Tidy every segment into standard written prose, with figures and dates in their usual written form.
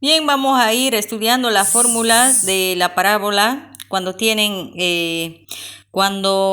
Bien, vamos a ir estudiando las fórmulas de la parábola cuando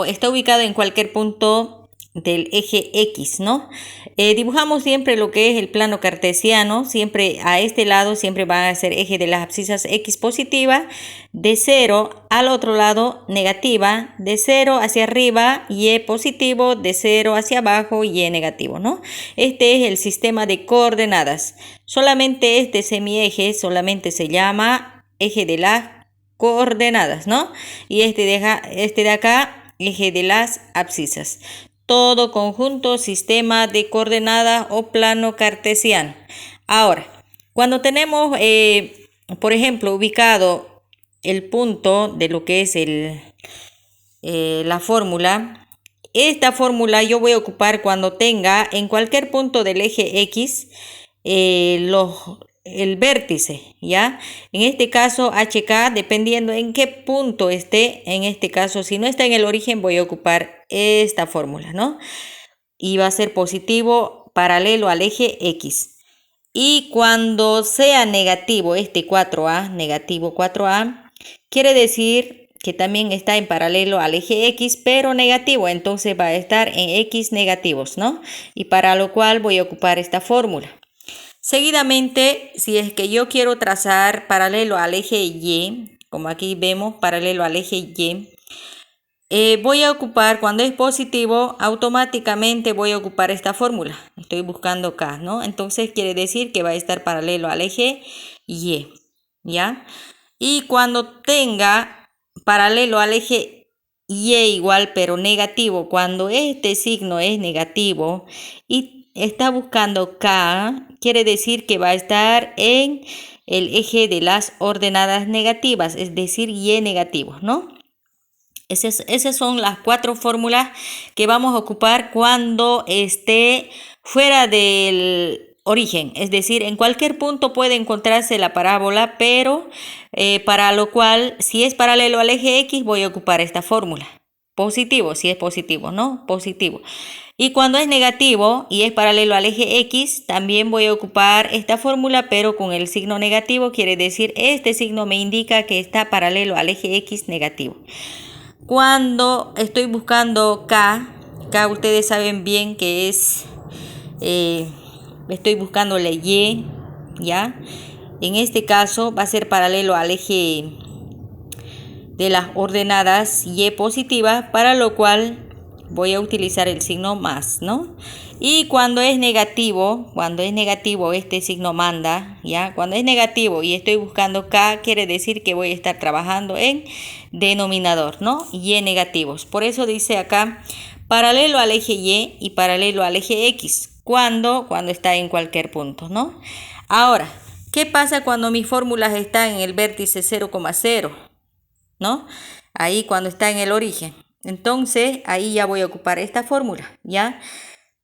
está ubicado en cualquier punto del eje X, ¿no? Dibujamos siempre lo que es el plano cartesiano, siempre a este lado siempre van a ser eje de las abscisas X positiva, de 0 al otro lado negativa, de 0 hacia arriba Y positivo, de 0 hacia abajo Y negativo, ¿no? Este es el sistema de coordenadas. Solamente este semieje solamente se llama eje de las coordenadas, ¿no? Y este de acá, eje de las abscisas. Todo conjunto, sistema de coordenadas o plano cartesiano. Ahora, cuando tenemos, por ejemplo, ubicado el punto de lo que es la fórmula, esta fórmula yo voy a ocupar cuando tenga en cualquier punto del eje X el vértice, ¿ya? En este caso HK, dependiendo en qué punto esté, en este caso, si no está en el origen, voy a ocupar esta fórmula, ¿no? Y va a ser positivo paralelo al eje X. Y cuando sea negativo, este 4A, negativo 4A, quiere decir que también está en paralelo al eje X, pero negativo, entonces va a estar en X negativos, ¿no? Y para lo cual voy a ocupar esta fórmula. Seguidamente, si es que yo quiero trazar paralelo al eje Y, como aquí vemos, paralelo al eje Y, voy a ocupar, cuando es positivo, automáticamente voy a ocupar esta fórmula. Estoy buscando K, ¿no? Entonces quiere decir que va a estar paralelo al eje Y, ¿ya? Y cuando tenga paralelo al eje Y igual, pero negativo, cuando este signo es negativo y está buscando K, quiere decir que va a estar en el eje de las ordenadas negativas, es decir, Y negativo, ¿no? Esas son las 4 fórmulas que vamos a ocupar cuando esté fuera del origen. Es decir, en cualquier punto puede encontrarse la parábola, pero para lo cual, si es paralelo al eje X, voy a ocupar esta fórmula. Positivo, si es positivo, ¿no? Positivo. Y cuando es negativo y es paralelo al eje X, también voy a ocupar esta fórmula, pero con el signo negativo, quiere decir, este signo me indica que está paralelo al eje X negativo. Cuando estoy buscando K ustedes saben bien que estoy buscando la Y, ¿ya? En este caso va a ser paralelo al eje de las ordenadas Y positivas, para lo cual voy a utilizar el signo más, ¿no? Y cuando es negativo este signo manda, ¿ya? Cuando es negativo y estoy buscando K, quiere decir que voy a estar trabajando en denominador, ¿no? Y negativos. Por eso dice acá, paralelo al eje Y paralelo al eje X. Cuando está en cualquier punto, ¿no? Ahora, ¿qué pasa cuando mis fórmulas están en el vértice 0,0? ¿No? Ahí cuando está en el origen. Entonces, ahí ya voy a ocupar esta fórmula, ¿ya?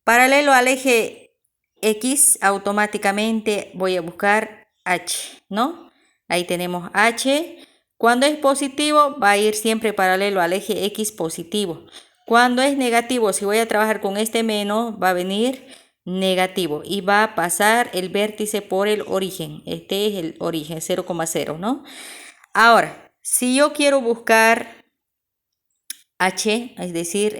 Paralelo al eje X, automáticamente voy a buscar H, ¿no? Ahí tenemos H. Cuando es positivo, va a ir siempre paralelo al eje X positivo. Cuando es negativo, si voy a trabajar con este menos, va a venir negativo y va a pasar el vértice por el origen. Este es el origen, 0,0, ¿no? Ahora, si yo quiero buscar H, es decir,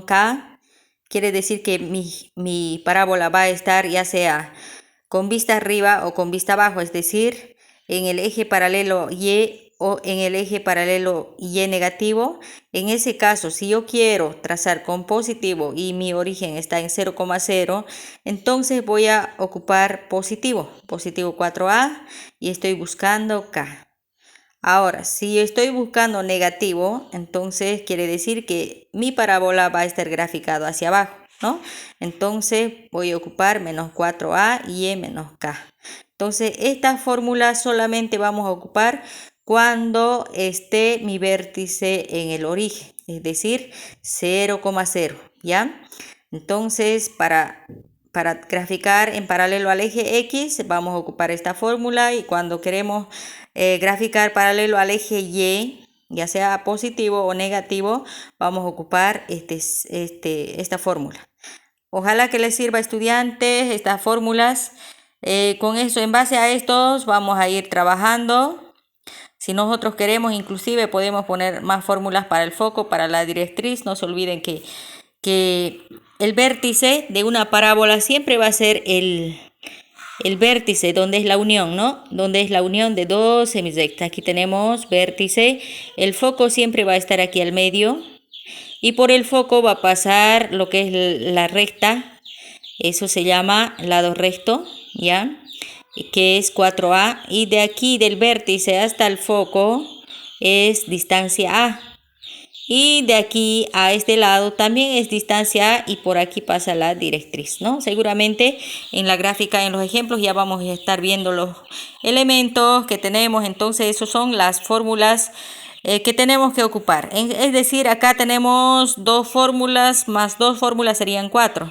K, quiere decir que mi parábola va a estar ya sea con vista arriba o con vista abajo, es decir, en el eje paralelo Y o en el eje paralelo Y negativo. En ese caso, si yo quiero trazar con positivo y mi origen está en 0,0, entonces voy a ocupar positivo 4A y estoy buscando K. Ahora, si estoy buscando negativo, entonces quiere decir que mi parábola va a estar graficado hacia abajo, ¿no? Entonces voy a ocupar menos 4A y E menos K. Entonces, esta fórmula solamente vamos a ocupar cuando esté mi vértice en el origen, es decir, 0,0, ¿ya? Entonces, para graficar en paralelo al eje X, vamos a ocupar esta fórmula, y cuando queremos graficar paralelo al eje Y, ya sea positivo o negativo, vamos a ocupar esta fórmula. Ojalá que les sirva, estudiantes, estas fórmulas. Con eso, en base a estos, vamos a ir trabajando. Si nosotros queremos, inclusive podemos poner más fórmulas para el foco, para la directriz. No se olviden que el vértice de una parábola siempre va a ser el vértice, donde es la unión, ¿no? Donde es la unión de dos semirrectas. Aquí tenemos vértice. El foco siempre va a estar aquí al medio. Y por el foco va a pasar lo que es la recta. Eso se llama lado recto, ¿ya? Que es 4A. Y de aquí, del vértice hasta el foco, es distancia A. Y de aquí a este lado también es distancia A y por aquí pasa la directriz, ¿no? Seguramente en la gráfica, en los ejemplos, ya vamos a estar viendo los elementos que tenemos. Entonces, esas son las fórmulas que tenemos que ocupar. Es decir, acá tenemos 2 fórmulas más 2 fórmulas serían 4.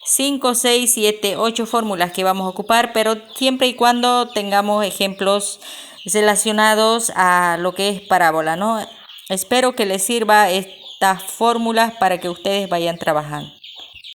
5, 6, 7, 8 fórmulas que vamos a ocupar, pero siempre y cuando tengamos ejemplos relacionados a lo que es parábola, ¿no? Espero que les sirva estas fórmulas para que ustedes vayan trabajando.